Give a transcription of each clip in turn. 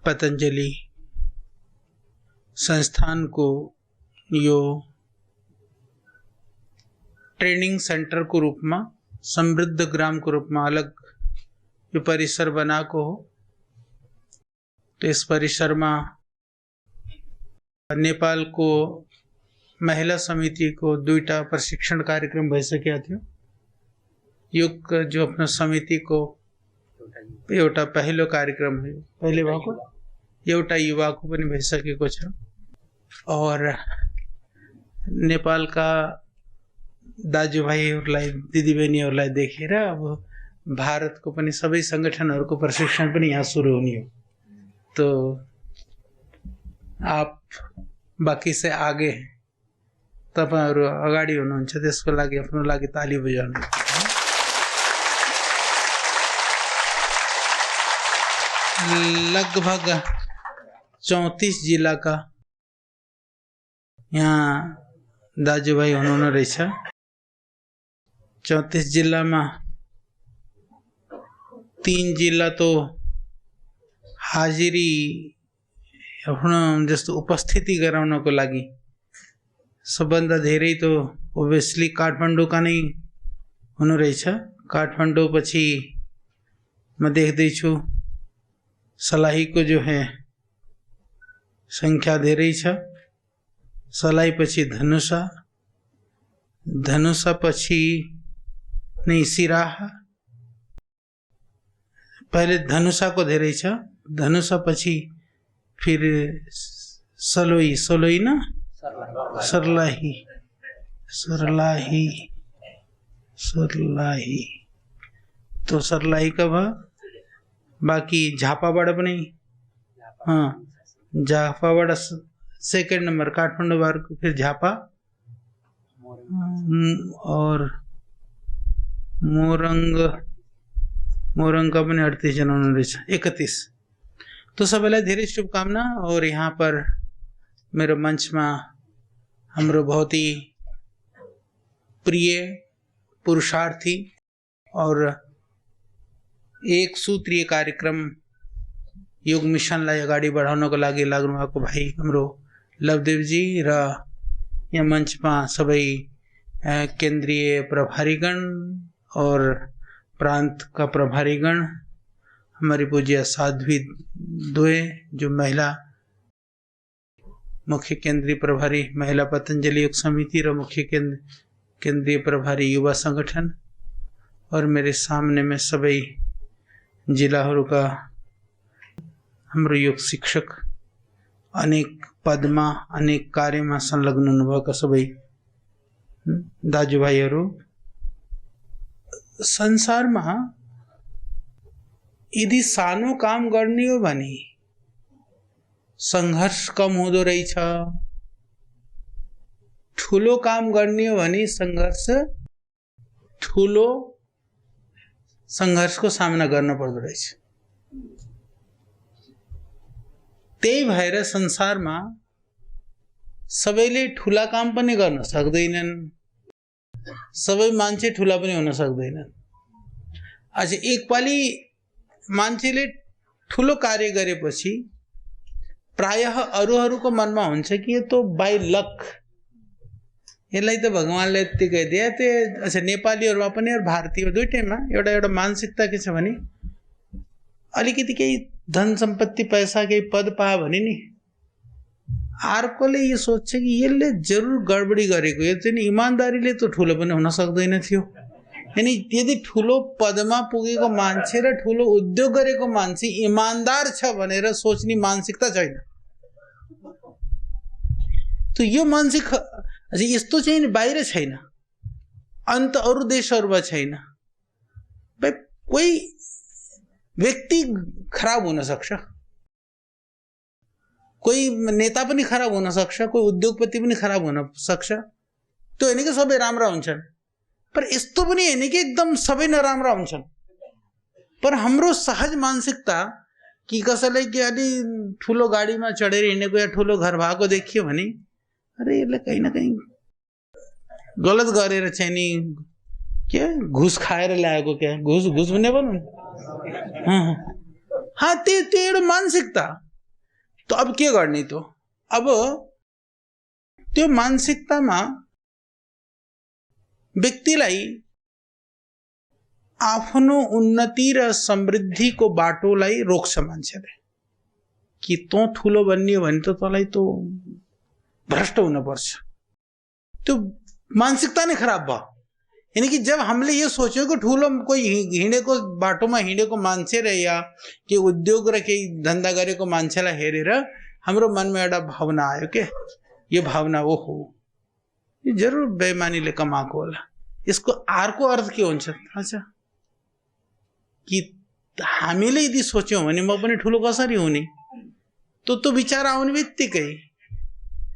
पतंजलि संस्थान को यो training centre को रूप में, समृद्ध ग्राम को रूप में अलग जो परिसर बना को हो, तो इस परिसर में नेपाल को महिला समिति को 2टा प्रशिक्षण कार्यक्रम भई सक्या थियो। योग जो अपना समिति को एउटा पहलो कार्यक्रम है, पहले भाको एउटा युवा को पनि भइसकेको छ और नेपाल का दाजुभाइहरूलाई दिदीबहिनीहरूलाई देखेर अब भारत को पनि सबै संगठनहरूको प्रशिक्षण पनि यहाँ सुरु हुने हो। तो आप बाकी से आगे तपाईहरु अगाडि हुनुहुन्छ, त्यसको लागि आफ्नो लागि ताली बजाउनु। लगभग 34 जिला का यहाँ दाजुभाइ हुनुहुन्न रहेछ। 34 जिला में 3 जिला तो हाजिरी आफ्नो जस्तो उपस्थिति गराउनको लागि, सबभन्दा धेरै तो ओभियसली काठमाडौँ का नै हुनु रहेछ। काठमाडौँ पछि म देख्दैछु सलाही को जो है संख्या धेरै छ। सलाई पछि धनुषा, धनुषा पछि नहीं सिराहा, पहले धनुषा को धेरै छ, धनुषा पछि फिर सलोई, सलोई ना सरलाही, सरलाही, सरलाही, तो सरलाही का भा बाकी झापाबाट पनि, हाँ झापाबाट सेकेंड नंबर काठमाडौँ बार को, फिर झापा और मोरंग, मोरंग का पनि 38 जना हुनुहुन्छ, 31। तो सबैलाई धेरै शुभकामना। और यहाँ पर मेरो मंच में हाम्रो बहुत ही प्रिय पुरुषार्थी और एक सूत्रीय कार्यक्रम योग मिशनलाई अगाडि बढाउनको लागि लाग्नु भएको भाइ हाम्रो लवदेव जी र यहाँ मंच में सबै केंद्रीय प्रभारीगण और प्रांत का प्रभारीगण, हमारी पूज्य साध्वी दुए जो महिला मुख्य केंद्रीय प्रभारी महिला पतंजलि योग समिति र मुख्य केंद्रीय प्रभारी युवा संगठन, और मेरे सामने में सबै जिलाहरू का हाम्रो योग शिक्षक, अनेक पदमा अनेक कार्यमा संलग्न हुनुभएका सबै दाजुभाइहरू। संसारमा यदि सानो काम गर्ने हो भने संघर्ष कम हुँदो रहेछ, ठुलो काम गर्ने हो भने ठुलो संघर्ष को सामना गर्न पर्दो रहेछ। त्यही भएर संसारमा सबैले ठुला काम पनि गर्न सक्दैनन्, सबै मान्छे ठुला पनि हुन सक्दैनन्। आज एकपाली मान्छेले ठुलो कार्य गरेपछि प्रायः अरूहरूको मनमा हुन्छ कि यो तो बाई लक, यसलाई त भगवानले यतिकै दिए। त्यो अच्छा नेपालीहरुमा पनि और भारतीय दुईटैमा एउटा एउटा मानसिकता के छ भने अलिकति केही धन सम्पत्ति पैसा केही पद पायो भने नि अर्कोले यो सोच्छ कि यसले जरुर गडबडी गरेको, यो चाहिँ इमानदारीले त ठुलो पनि हुन सक्दैन थियो। यानी यदि ठुलो पदमा पुगेको मान्छे र ठुलो उद्योग गरेको मान्छे इमानदार छ भनेर सोच्ने मानसिकता छैन। तो यो मानसिक यस्तो चाहिँ बाहिर छैन, अन्त अरू देशहरुमा छैन। भाइ कोही व्यक्ति खराब हुन सक्छ, कोही नेता पनि खराब हुन सक्छ, कोही उद्योगपति पनि खराब हुन सक्छ। त्यो हैन कि सबै राम्रा हुन्छन्, पर यस्तो पनि हैन कि एकदम सबै नराम्रा हुन्छन्। पर हाम्रो सहज मानसिकता कि कसैलाई के अलि ठुलो गाडीमा चढेर हिँडेको या ठुलो घर भएको देखियो भने अरे यसले कहीं न कहीं गलत गरेर चाहिँ नि के घुस खाएर ल्याएको, क्या घुस घुस भन्ने भन्नु, हाँ त्यो एउटा मानसिकता। तो अब के गर्ने तो अब त्यो मानसिकतामा व्यक्तिलाई आफ्नो उन्नति र समृद्धिको बाटोलाई रोक्छ मान्छेले कि तँ ठुलो बन्ने भने त तँलाई तो भ्रष्ट हुन पर्छ। त्यो मानसिकता नै खराब भयो। यानी कि जब हामीले यो सोच्यो कि ठुलो कोही हिँडेको बाटोमा हिँडेको मान्छे र या के उद्योग र केही धन्दा गरेको मान्छेलाई हेरेर हाम्रो मनमा एउटा भावना आयो के यो भावना ओहो यो जरुर बेइमानीले कमाएको होला। यसको अर्को अर्थ के हुन्छ थाहा छ कि हामीले यदि सोच्यौं भने म पनि ठुलो कसरी हुने तो विचार आउने बित्तिकै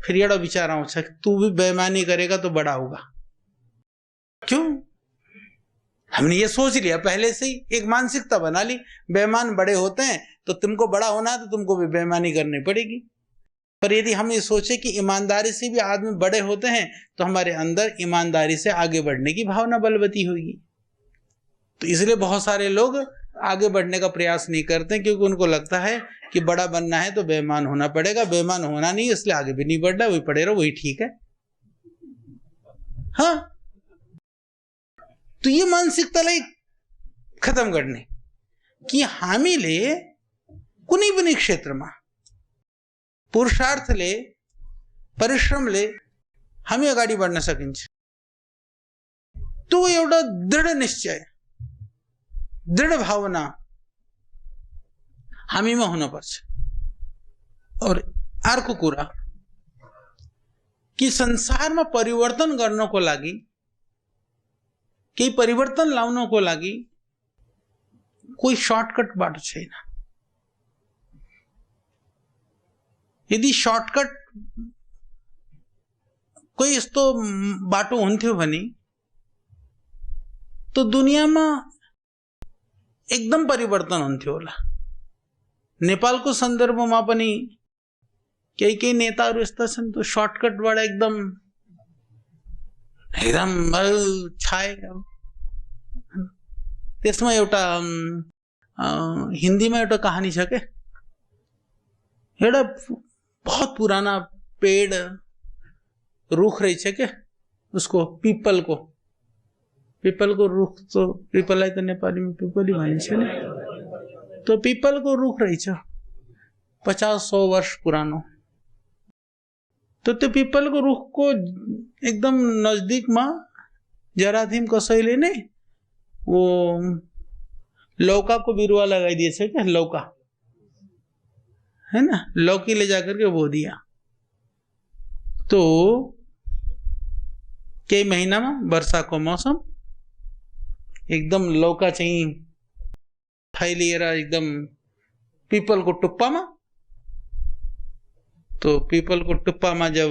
फिर एउटा विचार आउँछ तू भी बेईमानी करेगा तो बड़ा होगा। क्यों? हमने ये सोच लिया पहले से ही, एक मानसिकता बना ली बेईमान बड़े होते हैं तो तुमको बड़ा होना है तो तुमको भी बेईमानी करनी पड़ेगी। पर यदि हम ये सोचे कि ईमानदारी से भी आदमी बड़े होते हैं तो हमारे अंदर ईमानदारी से आगे बढ़ने की भावना बलवती होगी। तो इसलिए बहुत सारे लोग आगे बढ़ने का प्रयास नहीं करते क्योंकि उनको लगता है कि बड़ा बनना है तो बेईमान होना पड़ेगा। बेईमान होना नहीं इसलिए आगे भी नहीं बढ़ना, वही पड़े रहो वही ठीक है। हाँ, तो ये मानसिकतालाई खत्म गर्ने कि हामीले कुनै पनि क्षेत्रमा पुरुषार्थले परिश्रमले हामी अगाडि बढ्न सकिन्छ। तो एउटा दृढ निश्चय दृढ भावना हामीमा हुनुपर्छ। और अर्को कुरा कि संसारमा परिवर्तन गर्नको लागि केही परिवर्तन ल्याउनको लागि कोही सर्टकट बाटो छैन। यदि सर्टकट कोही यस्तो बाटो हुन्थ्यो भने तो दुनियाँमा एकदम परिवर्तन हुन्थ्यो होला। नेपालको सन्दर्भमा पनि केही नेताहरू यस्ता छन् तो सर्टकटबाट एकदम छाएका। त्यसमा एउटा हिन्दीमा एउटा कहानी छ के एउटा बहुत पुराना पेड़ रुख रहेछ के उसको पीपल को रुख तो पीपललाई तो नेपाली में पीपली भनिन्छ नि। तो पीपल को रुख रहेछ 50-100 वर्ष पुरानो। तो त्यो पीपल को रुख को एकदम नजदीक में जराथीम कसैले नै वो लौका को बिरुवा लगाइदिएछ क्या, लौका है ना, लौकी ले जाकर के बो दिया। तो कई महीना में वर्षा को मौसम एकदम लौका चाहिँ फैलिएर एकदम पीपल को टुप्पा में। तो पीपल को टुप्पा में जब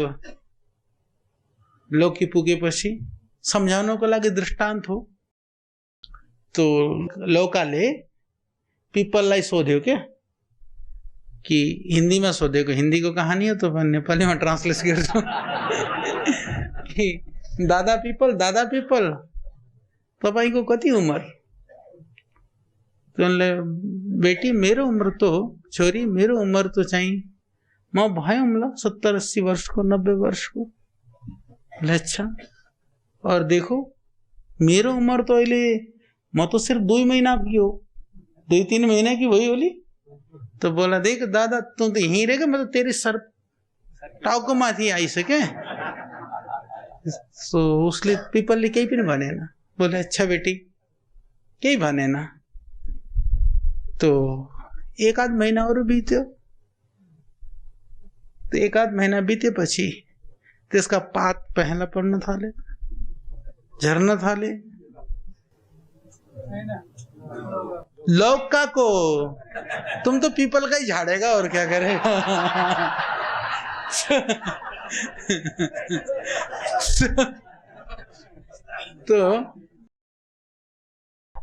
लौकी पुगेपछि सम्झाउनको लागि दृष्टान्त हो। तो लौकाले पीपललाई सोध्यो क्या कि हिंदी में सोधेको, हिंदी को कहानी हो तो नेपाली में ट्रांसलेट गर्छु कि दादा पीपल तपाईको कति उम्र? तो उनले बेटी मेरो उम्र तो छोरी मेरो उम्र तो चाहिँ म भयौँला 70-80 वर्ष को 90 वर्ष को। अच्छा और देखो मेरो उम्र तो अहिले म तो सिर्फ 2 महीना की हो, 2-3 महीने की भई होली। तो बोला देख दादा तू तो यहीं रहेगा, मैं तो तेरे सर टाउको माथि आइसके। सो उसले पीपलले केही पनि भनेन। बोले अच्छा बेटी केही भनेन। तो 1-आध महीना और बीत्यो। तो 1-आध महीना बीतेपछि त्यसका पात पहेँला पर्न थाले, झर्न थाले। लौका को तुम तो पीपल का ही झाड़ेगा और क्या करेगा।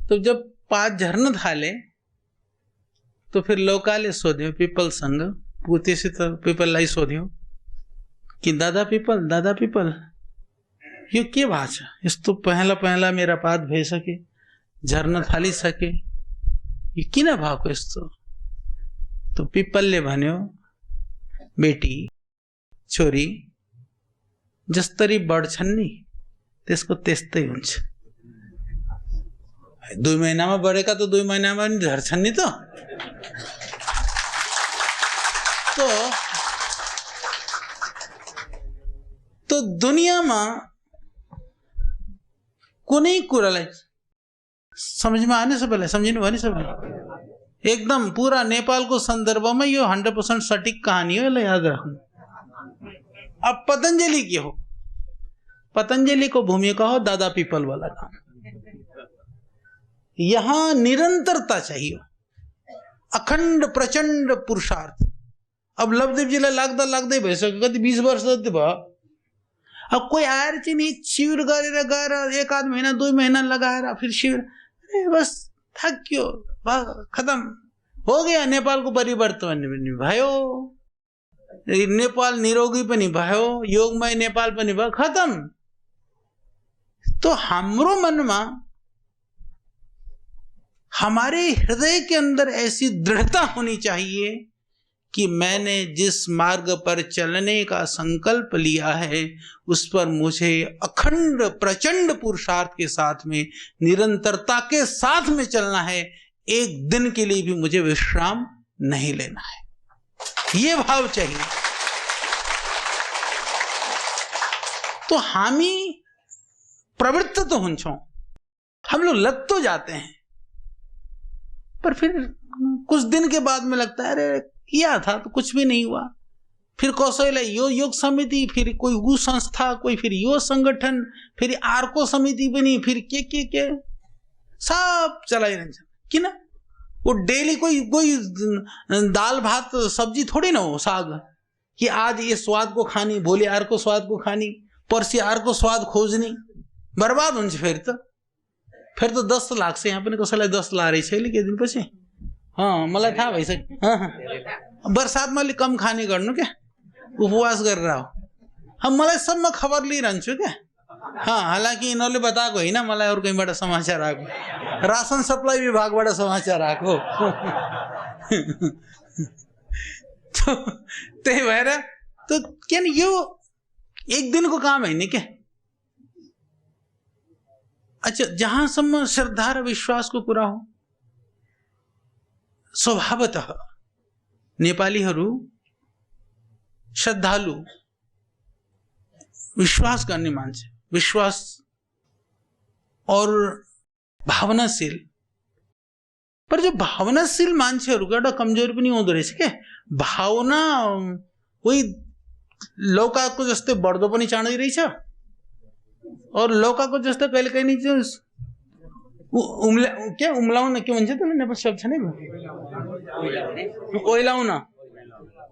तो जब पात झर्न थाले तो फिर लौकाले सोध्यो पीपल संग पुतेसित पीपललाई सोध्यो कि दादा पीपल यो के भएको छ? यस्तो पहेँला मेरा पात भइसके, झर्न थालिसके, यो किन भएको यस्तो? तो पीपलले भन्यो बेटी छोरी जस्तरी बढ्छन् नि त्यसको त्यस्तै हुन्छ। 2 महिनामा बढेका त 2 महिनामा नि झर्छन् नि त। तो दुनियामा कुनै कुरालाई समझमा आएन? सबैलाई सम्झिनु भयो नि सबैले? एकदम पूरा नेपालको सन्दर्भमा यो 100% सटीक कहानी हो, यसलाई याद राख्नु। अब पतंजलि के हो? पतंजलि को भूमिका हो दादा पीपल वाला काम। यहाँ निरंतरता चाहिए, अखंड प्रचंड पुरुषार्थ। अब लवदेव जी लाग्दै भइसक्यो, कति 20 वर्ष जति भयो। अब कोही आएर चाहिँ नि शिविर गरेर गएर 1 आध महीना 2 महीना लगाएर फिर शिविर, अरे बस थक्यो, खत्म हो गया। नेपालको परिवर्तन पनि भयो, नेपाल निरोगी पनि भयो, योगमय नेपाल पनि भयो, खत्म। तो हाम्रो मनमा, हमारे हृदय के अंदर ऐसी दृढ़ता होनी चाहिए कि मैंने जिस मार्ग पर चलने का संकल्प लिया है उस पर मुझे अखंड प्रचंड पुरुषार्थ के साथ में, निरंतरता के साथ में चलना है। एक दिन के लिए भी मुझे विश्राम नहीं लेना है, ये भाव चाहिए। तो हामी प्रवृत्त तो हुन्छौं, हम लोग लग तो जाते हैं, पर फिर कुछ दिन के बाद में लगता है अरे किया था तो कुछ भी नहीं हुआ। फिर कौशल यो योग समिति, फिर कोई वो संस्था, कोई फिर यो संगठन, फिर आर्को समिति बनी, फिर के सब चलाइरहन्छ। किन? वो डेली कोई दाल भात सब्जी थोड़ी ना हो, साग, कि आज ये स्वाद को खानी, भोलि अर्को स्वाद को खानी, पर्सि अर्को स्वाद खोज्ने, बर्बाद हुन्छ। फिर तो 10 लाख से यहाँ पनि कसैलाई 10 ला रही है के दिन पछि। हाँ, मलाई थाहा भइसक्यो। बरसातमा अलि कम खाने गर्नु क्या, उपवास गरेर हो। हम मलाई सम्म खबर लिइरहन्छु क्या। हाँ, हालांकि यिनीहरूले बताएको होइन, मलाई अरू कहीँबाट समाचार आएको, राशन सप्लाई विभागबाट समाचार आएको। त्यही भएर तो किन यो एक दिनको काम होइन क्या। अच्छा, जहाँसम्म श्रद्धा र विश्वासको कुरा हो, स्वभावतः नेपालीहरू श्रद्धालु, विश्वास गर्ने मान्छे, विश्वास और भावनाशील। पर जो भावनाशील मान्छेहरूको एउटा कमजोरी पनि हुँदो रहेछ के, भावना कोही लौकाको जस्तै बढ्दो पनि चाँडै रहेछ, और लौकाको जस्तो कहिले कहिले नि उम्लाउन के भन्छ त्यसलाई नेपाली शब्द छ नि,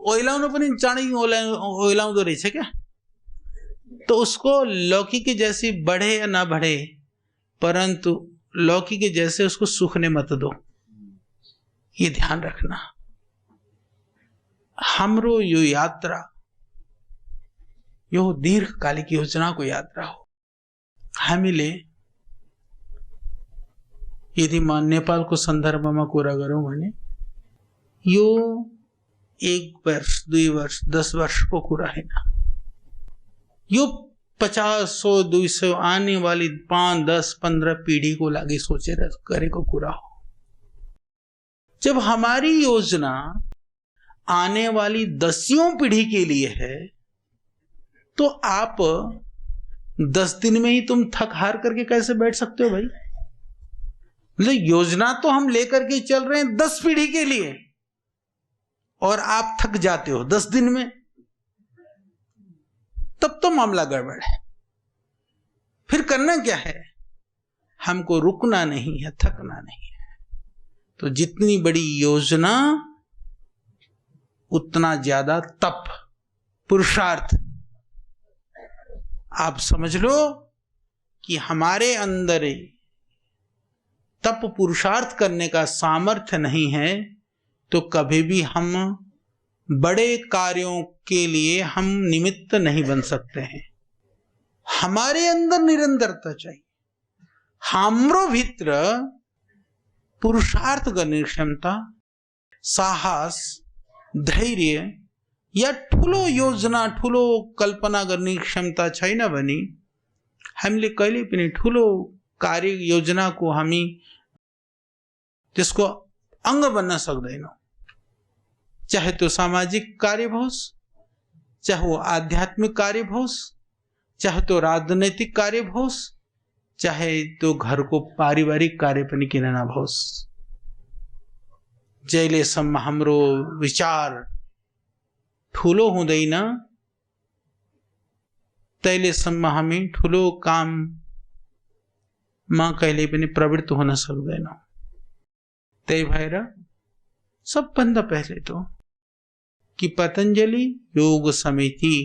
ओइलाउन पनि चाँडै ओइलाउँदो रहेछ क्या। तो उसको लौकी के जैसी बढ़े या ना बढ़े, परंतु लौकी के जैसे उसको सूखने मत दो, ये ध्यान रखना। हाम्रो यो यात्रा यो दीर्घकालिक योजनाको यात्रा हो। हामीले यदि म नेपालको सन्दर्भमा कुरा गरौँ भने यो 1 वर्ष 2 वर्ष 10 वर्षको कुरा हैन, यो 50, 100, 200 आने वाली 5, 10, 15 पीढ़ी को लागि सोचेर गरेको कुरा हो। जब हमारी योजना आने वाली 10वीं पीढ़ी के लिए है, तो आप 10 दिन में ही तुम थक हार करके कैसे बैठ सकते हो भाई? मतलब योजना तो हम लेकर के चल रहे हैं 10 पीढ़ी के लिए, और आप थक जाते हो 10 दिन में, तब तो मामला गड़बड़ है। फिर करना क्या है? हमको रुकना नहीं है, थकना नहीं है। तो जितनी बड़ी योजना उतना ज्यादा तप, पुरुषार्थ। आप समझ लो कि हमारे अंदर तप पुरुषार्थ करने का सामर्थ्य नहीं है, तो कभी भी हम बड़े कार्यों के लिए हम निमित्त नहीं बन सकते हैं। हमारे अंदर निरंतरता चाहिए, हाम्रो भित्र पुरुषार्थ गर्ने क्षमता, साहस, धैर्य या ठुलो योजना ठुलो कल्पना गर्ने क्षमता छैन भने हामीले कहिले पनि ठुलो कार्य योजनाको हामी त्यसको अंग बन्न सक्दैनौं। चाहे त्यो सामाजिक कार्य होस्, चाहे वो आध्यात्मिक कार्य होस्, चाहे त्यो राजनैतिक कार्य होस्, चाहे त्यो घरको पारिवारिक कार्य पनि किन नहोस्। जहिलेसम्म हाम्रो विचार ठुलो हुँदैन तहिलेसम्म हामी ठुलो काममा कहिले पनि प्रवृत्त हुन सक्दैनौं। त्यही भएर सबभन्दा पहिले तो कि पतंजलि योग समिति,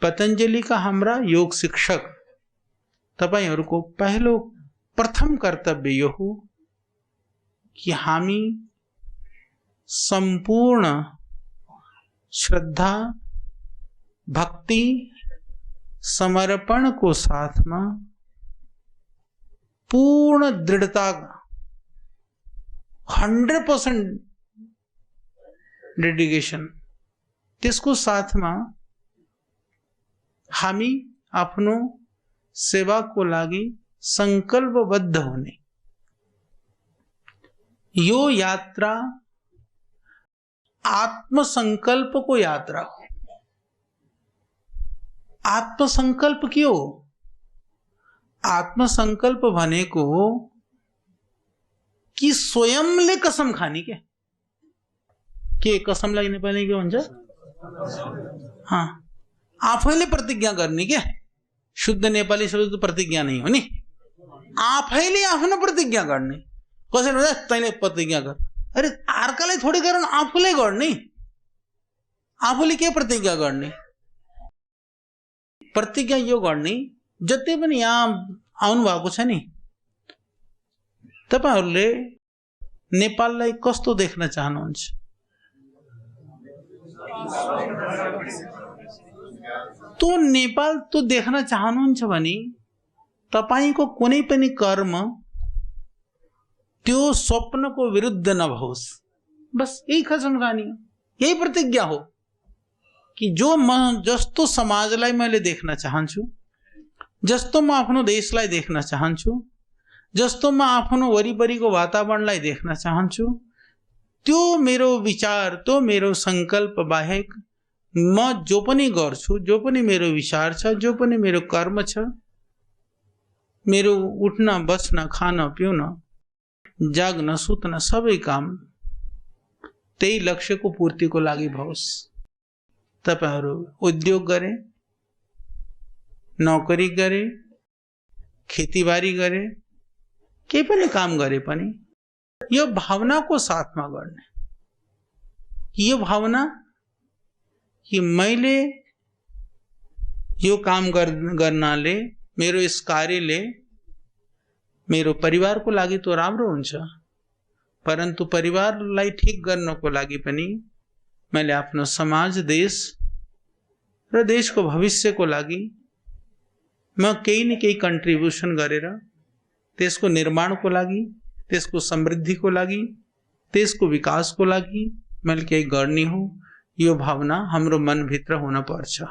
पतंजलि का हाम्रा योग शिक्षक तपाईहरुको पहिलो प्रथम कर्तव्य यो हो कि हामी संपूर्ण श्रद्धा भक्ति समर्पण को साथ में पूर्ण दृढ़ता 100% डेडिकेशन त्यसको साथमा हामी आफ्नो सेवा को लागि संकल्पबद्ध हुने। यो यात्रा आत्मसंकल्प को यात्रा हो। आत्मसंकल्प के हो? आत्मसंकल्प भनेको कि स्वयंले कसम खाने के कसमलाई नेपाली के भन्छ? हाँ, आफैले प्रतिज्ञा गर्ने के। शुद्ध नेपाली शब्द तो प्रतिज्ञा नहीं हो नि। आफैले आफ्नो प्रतिज्ञा गर्ने। कसैले भन्छ तैले प्रतिज्ञा गर। अरे अर्कालाई थोड़ी गर्न, आफूले गर्ने। आफूले के प्रतिज्ञा गर्ने? प्रतिज्ञा यो गर्ने जति पनि यहाँ आउनु भएको छ नि, तपाईहरुले नेपाललाई कस्तो देख्न चाहनुहुन्छ? तो नेपाल तो देख्न चाहनुहुन्छ भने तपाईको कुनै पनि कर्म त्यो स्वप्नको विरुद्ध नहोस्। बस यही कसम खानी, यही प्रतिज्ञा हो कि जो म जस्तो समाजलाई मैले देख्न चाहन्छु, जस्तो म आफ्नो देशलाई देख्न चाहन्छु, जस्तो म आफ्नो वरिपरिको वातावरणलाई देख्न चाहन्छु, त्यो मेरो विचार, त्यो मेरो संकल्प बाहेक म जो पनि गर्छु, जो पनि मेरो विचार छ, जो पनि मेरो कर्म छ, मेरो उठ्न बस्न खान पिउन जाग्न सुत्न सबै काम त्यही लक्ष्यको पूर्तिको लागि भओस्। तपाईहरु उद्योग गरे, नौकरी गरे, खेतीबारी गरे, केही पनि काम गरे पनि यो भावनाको साथमा गर्ने। यो भावना कि मैले यो काम गर्नाले, मेरो यस कार्यले मेरो परिवारको लागि तो राम्रो हुन्छ, परन्तु परिवारलाई ठीक गर्नको लागि पनि मैले आफ्नो समाज, देश र देशको भविष्यको लागि म केही न केही कन्ट्रिब्युसन गरेर त्यसको निर्माणको लागि, त्यसको समृद्धिको लागि, त्यसको विकासको लागि मैले केही गर्ने हो। यो भावना हाम्रो मनभित्र हुन पर्छ।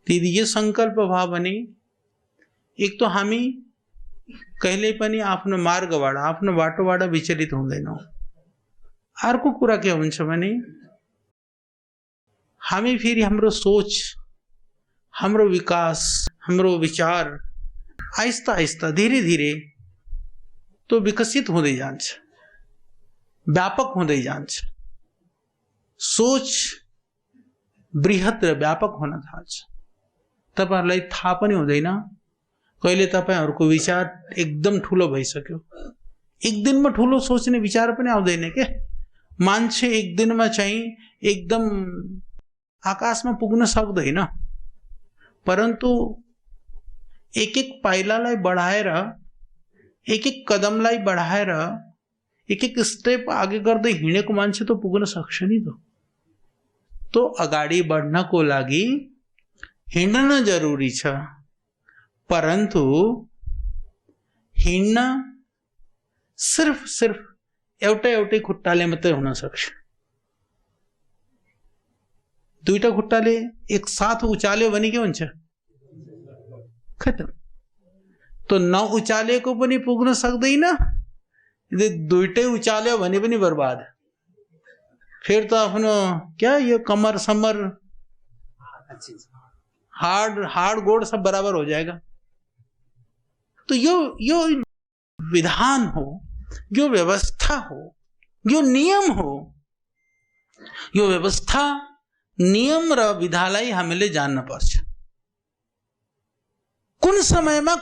यदि यो संकल्प भयो भने एक तो हामी कहिले पनि आफ्नो मार्गबाट, आफ्नो बाटोबाट विचलित हुँदैनौं। अर्को कुरा के हुन्छ भने हामी फेरि हाम्रो सोच, हाम्रो विकास, हाम्रो विचार आहिस्ता आहिस्ता धीरे धीरे तो विकसित हुँदै जान्छ, व्यापक हुँदै जान्छ। सोच बृहत र व्यापक हुन थाल्छ। तपाईहरुलाई थाहा पनि हुँदैन कहिले तपाईहरुको विचार एकदम ठुलो भइसक्यो। एक दिनमा ठुलो सोच्ने विचार पनि आउँदैन के। मान्छे एक दिनमा चाहिँ एकदम आकाशमा पुग्न सक्दैन, परन्तु एक एक पाइलालाई बढाएर, एक एक कदमलाई बढाएर, एक एक स्टेप आगे गर्दै हिँडेको मान्छे त पुग्न सक्छ नि त। तो अगाडि बढ्नको लागि हिँड्न जरुरी छ, परन्तु हिँड्न सिर्फ एउटै खुट्टाले मात्रै हुन सक्छ। दुईटा खुट्टाले एक साथ उचाल्यो भने के हुन्छ? खतम। तो नउचालेको पनि पुग्न सक्दैन, यदि दुईटै उचाल्यो भने पनि बर्बाद। फिर तो आफ्नो क्या यो कमर समर हार्ड गोड़ सब बराबर हो जाएगा। तो यो विधान हो, यो व्यवस्था हो, यो नियम हो, यो व्यवस्था नियम र विधालाई हामीले जान्न पर्छ। कुन समयमा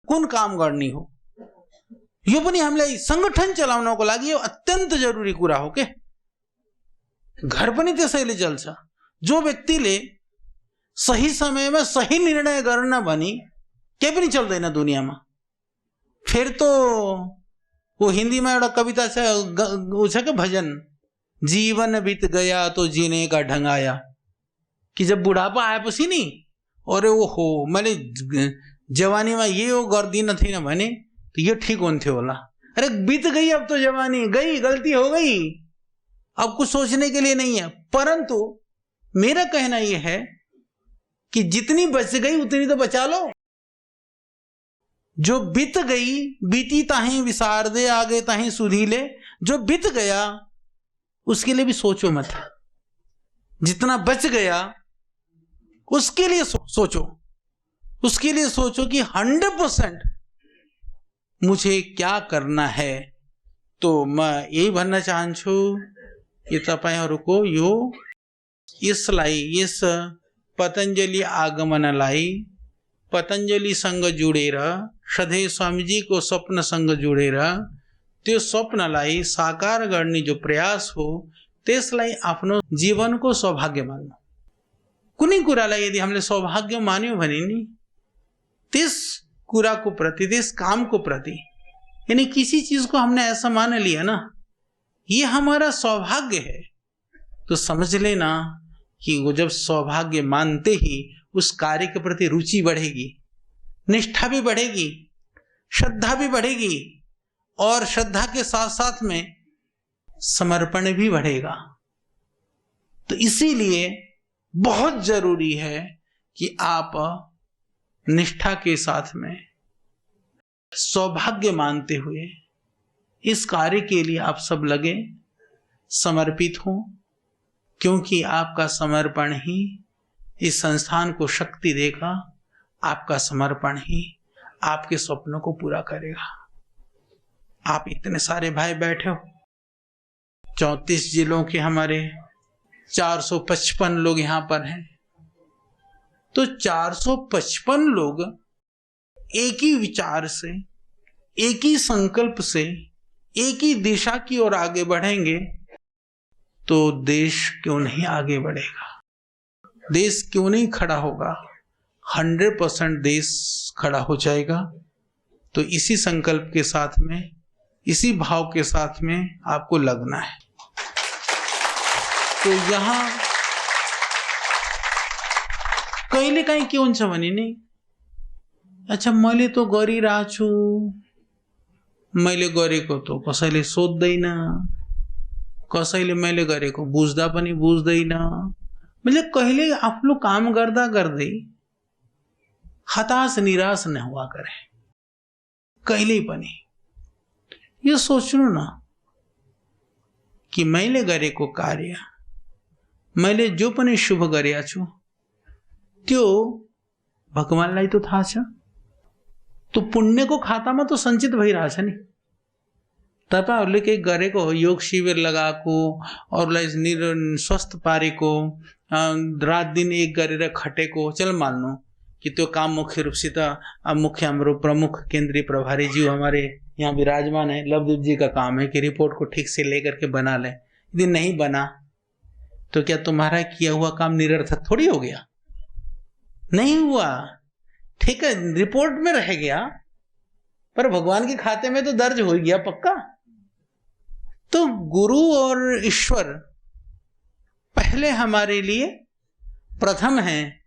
कुन काम गर्ने हो, यो पनि हामीलाई संगठन चलाउनको लागि यो अत्यन्त जरुरी कुरा हो के। घर पनि त्यसैले चल्छ। जो व्यक्तिले सही समयमा सही निर्णय गर्न भनी केही पनि चल्दैन दुनियाँमा। फिर तो वो हिंदी में एउटा कविता छ, वो छ के भजन, जीवन बीत गया तो जीने का ढंग आया, कि जब बुढ़ापा आएपछि नि अरे वो हो मैले जवानीमा यो गर्दिन थिएन भने तो यो ठीक हुन्थ्यो होला। अरे बीत गई, अब तो जवानी गई, गलती हो गई, अब कुछ सोचने के लिए नहीं है। परंतु मेरा कहना यह है कि जितनी बच गई उतनी तो बचा लो। जो बीत गई बीती ताही विसार दे, आगे ताही सुधीले। जो बीत गया उसके लिए भी सोचो मत, जितना बच गया उसके लिए सोचो। उसके लिए सोचो कि 100% मुझे क्या करना है। तो म यही भन्न चाहन्छु कि तपाईहरुको यो यसलाई, यस पतञ्जलि आगमनलाई पतञ्जलिसँग जोडेर, सधैँ स्वामीजीको स्वप्नसँग जोडेर त्यो स्वप्नलाई साकार गर्ने जो प्रयास हो त्यसलाई आफ्नो जीवनको सौभाग्य मान्नु। कुनै कुरालाई यदि हामीले सौभाग्य मान्यौं भने नि त्यस कुराको प्रति, त्यस काम को प्रति, यानी किसी चीज को हमने ऐसा मान लिया ना ये हमारा सौभाग्य है, तो समझ लेना कि वो जब सौभाग्य मानते ही उस कार्य के प्रति रुचि बढ़ेगी, निष्ठा भी बढ़ेगी, श्रद्धा भी बढ़ेगी, और श्रद्धा के साथ साथ में समर्पण भी बढ़ेगा। तो इसीलिए बहुत जरूरी है कि आप निष्ठा के साथ में सौभाग्य मानते हुए इस कार्य के लिए आप सब लगे, समर्पित हों, क्योंकि आपका समर्पण ही इस संस्थान को शक्ति देगा, आपका समर्पण ही आपके सपनों को पूरा करेगा। आप इतने सारे भाई बैठे हो, 34 जिलों के हमारे 455 लोग यहाँ पर हैं, तो 455 लोग एक ही विचार से, एक ही संकल्प से, एक ही दिशा की ओर आगे बढ़ेंगे तो देश क्यों नहीं आगे बढ़ेगा, देश क्यों नहीं खड़ा होगा। 100% देश खड़ा हो जाएगा। तो इसी संकल्प के साथ में, इसी भाव के साथ में आपको लगना है। तो यहाँ कहिले काहीँ के हुन्छ भने नि, अच्छा मैले तो गरिरहेको छु, मैले गरेको तो कसैले सोध्दैन, कसैले मैले गरेको बुझ्दा पनि बुझ्दैन। मैले कहिले आफ्नो काम गर्दा गर्दै हताश निराश न हुआ करे, कहिले पनि यो सोच्नु न कि मैले गरेको कार्य, मैले जो पनि शुभ गरेको छु त्यो भगवानलाई तो थाहा छ। तो पुण्यको खातामा तो सञ्चित भइरहेछ नि। तपाईहरुले केही गरेको हो, योग शिविर लगाएको, अरूलाई स्वस्थ पारेको, रात दिन एक गरेर खटेको, चल मान्नु कि त्यो काम मुख्य रूप से तो मुख्य हाम्रो प्रमुख केंद्रीय प्रभारी जी हमारे यहाँ विराजमान है, लवदीप जी का काम है कि रिपोर्ट को ठीक से लेकर के बना ले। यदि नहीं बना तो क्या तुम्हारा किया हुआ काम निरर्थक थोड़ी हो गया? नहीं हुआ, ठीक है, रिपोर्ट में रह गया पर भगवान के खाते में तो दर्ज हो गया पक्का। तो गुरु और ईश्वर पहले हमारे लिए प्रथम है,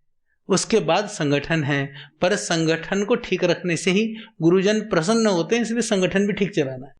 उसके बाद संगठन है। पर संगठन को ठीक रखने से ही गुरुजन प्रसन्न होते हैं, इसलिए संगठन भी ठीक चलाना है।